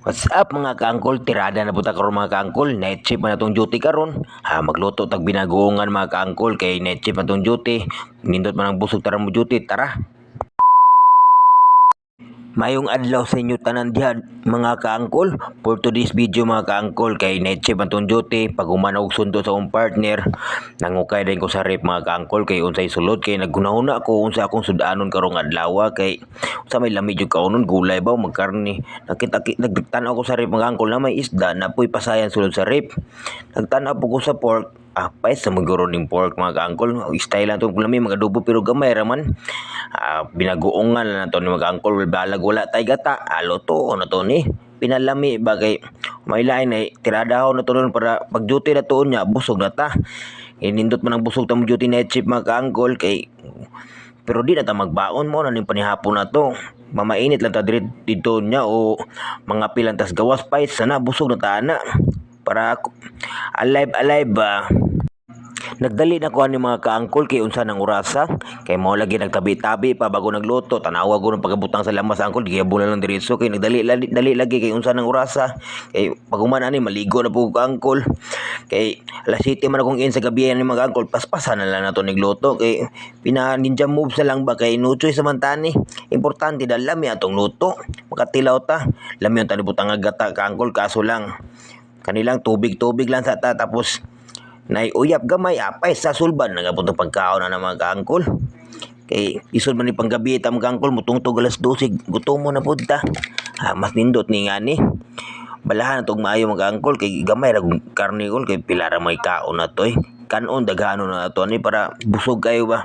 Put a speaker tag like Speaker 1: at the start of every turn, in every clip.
Speaker 1: What's up mga kaangkol? Tirada na puta karon mga kaangkol. Night shift man atong duty karon. Magluto tag binagoongan mga kaangkol kay night shift atong duty. Nindot man ang busog tara mo duty. Tara. Mayong adlaw sa inyo tanan diyan mga kaangkol. For today's video mga kaangkol kay night shift atong duty. Pag humana og sundo sa akong partner, nangukay din ko sa rep mga kaangkol kay unsay sulod kay naggunahuna ko unsa akong sudanon karong adlaw kay sa may lamig jud kaunon gulay ba magkarni. Nagtan-aw ko sa rep mga kaangkol na may isda na puy pasayan sulod sa rep. Nagtan-aw po ko sa pork. Pais sa maguro ning pork mga kaangkol. Style lang itong kulami mga adobo pero gamay raman. Binaguongan lang na to ni mga kaangkol. Balag wala tay gata. Luto na to ni. Pinalami bagay. May lain ay tiradaw na to nun para pag duty na to niya busog na ta. Inindot man ang busog ta mo duty night shift mga kaangkol kay pero di na ta magbaon mo na ning panihapon na to. Mamainit lang ta dito niya o mga pilang tas gawas pais sana busog na ta na. Para alive ba. Nagdali na ko ani mga kaangkol kay unsa nang orasa kay mao lagi nagtabi-tabi pa bago nagluto tanawa ko ng pagabutang sa lamas angkol giyabo na lang diretso kay nagdali lagi kay unsa nang orasa kay paguman ani maligo na po ko angkol kay alas 7 man akong in sa gabi ni mga angkol paspasan na lang nato nigluto kay pina ninja moves na lang ba kay no choice samantani importante dal lami atong luto makatilaw ta lami ang tani butang gata kaangkol kaso lang kanilang tubig lang sa ta tapos uyap gamay apay sa sulban nagapon tong pagkaon na mga kaangkol kay isod man ni panggabi ta mga kaangkol mutungtog alas 12 gutom mo na pud ta mas nindot ni ngani balahan tong maayo mga kaangkol kay gamay ra karne kol kay pila ra may kaon na toy kanon daghano na to ni para busog kayo ba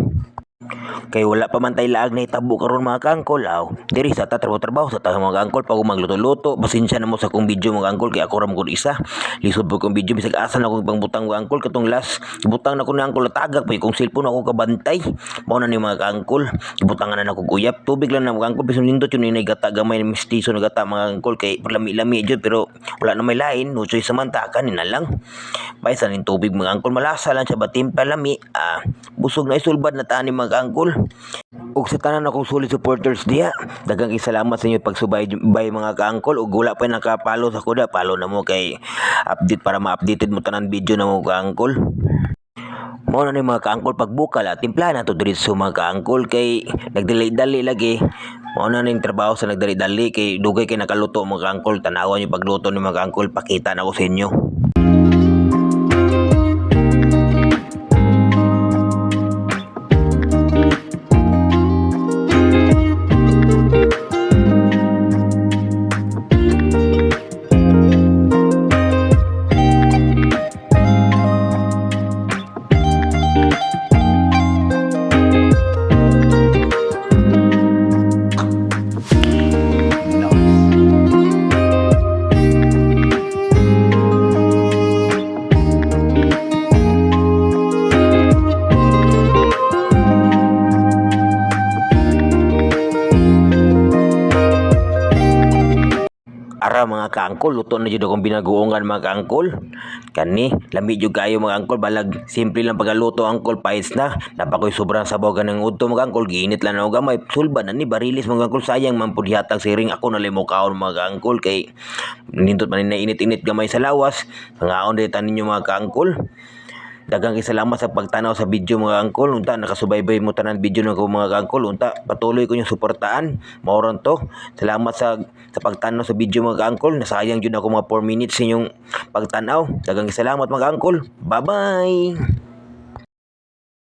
Speaker 1: kay wala pa man tay laag na itabo karon mga kaangkol diri sa ta trabaho sa ta mga kaangkol pag magluto-luto pasensya na mo sa kong video mga kaangkol kay ako ra mo kun isa lisod po kong video bisag asa na akong pangbutang mga kaangkol katong last ibutang na ko na angkol tagak pa kung cellphone ako kabantay mao na ni mga kaangkol ibutangan na nako uyap tubig lang na mga kaangkol bisan nindot yun ni gata gamay ni mistiso na gata mga kaangkol kay lami-lami jud pero wala na may lain no choice samanta kanin na lang baysa ning tubig mga kaangkol malasa lang siya batim palami busog na isulbad na tani mga kaangkol ug sa tanan akong solid supporters diha daghang salamat sa inyo pagsubay mga kaangkol ug wala pa nakapalo sa kuda palo na mo kay update para ma-updated mo tanan video na mo kaangkol mao na ni mga kaangkol pagbukal timplahan na to diri sa mga kaangkol kay nagdali-dali lagi mao na ning trabaho sa nagdali-dali kay dugay kay nakaluto mga kaangkol tanawan yung pagluto ni mga kaangkol pakita na ko sa inyo. Ara mga kaangkol luto na jud akong binaguongan mga kaangkol kani lami jud kayo mga kaangkol balag simple lang pagaluto angkol pais na napakoy sobrang sabaw ganang udto mga kaangkol giinit lang na gamay sulban na ni barilis mga kaangkol sayang man pud hatag siring ako na limo kaon mga kaangkol kay nindot man na init-init gamay sa lawas ngaon dito ninyo mga kaangkol. Daghang salamat sa pagtanaw sa video mga kaangkol unta nakasubaybay mo tanan video nako mga kaangkol unta patuloy ko yung suportaan mauron to salamat sa pagtanaw sa video mga kaangkol nasayang jud ako mga 4 minutes inyong pagtanaw daghang salamat mga kaangkol bye bye.